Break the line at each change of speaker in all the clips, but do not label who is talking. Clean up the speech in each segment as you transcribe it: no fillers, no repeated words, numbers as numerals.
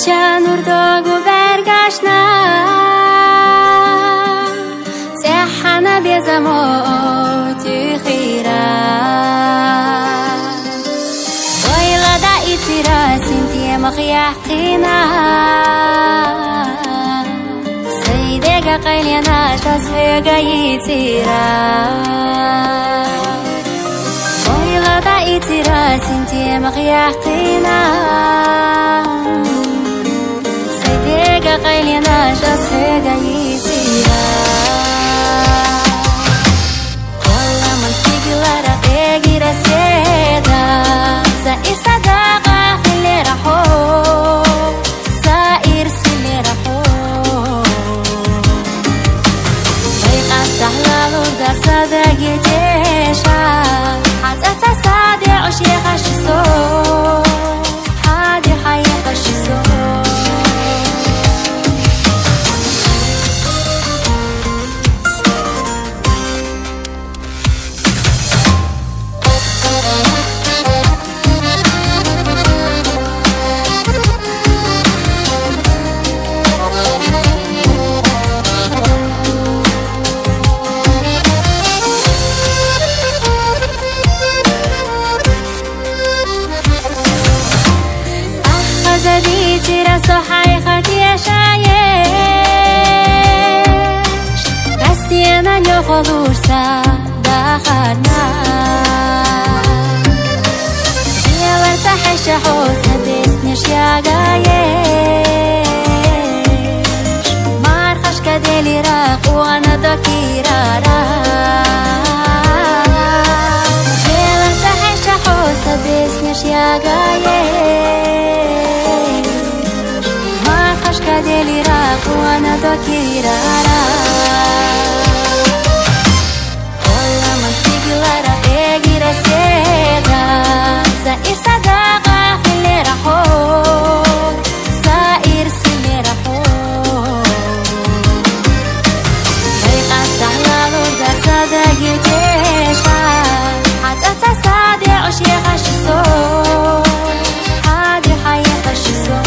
Чанур bergashna Sehana bezamoti khira Wayla da itira sinti makhiyaqina Saydega qaylina tasfiga itira Wayla da itira sinti makhiyaqina قيلنا شاسفيغا يتيرا والله من سيجلارا اجيرا سيدا سائر صداقة خلي راحو سائر خلي راحو طريقة استحلال ودا صداقي تيشا حتى تصادع وشيخ الشيسو حادي حيخ الشيسو ترى صحيحك يا شايش قصدينا نخلوش داخلنا يا ورتاح الشحوس بسنش يا جايش مارخش كدلي راق وانا ذكيرا يا ورتاح الشحوس بسنش يا جايش Kadeli raku ana dokirara Ola mansiglara egira seda Sair sadaqa khili raho Sair khili raho Tariqa sahla lurda sadaqi tesha Hatta tasadi ushiyaq ashiso Hadi hayaq ashiso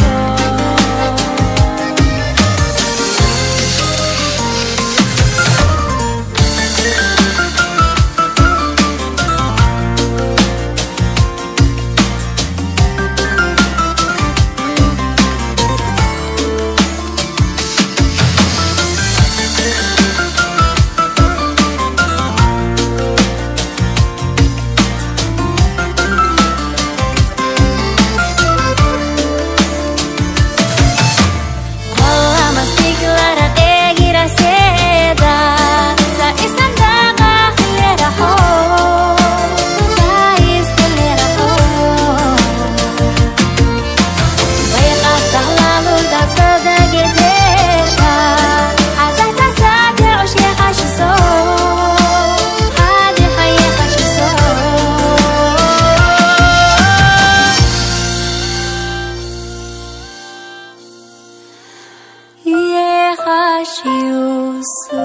you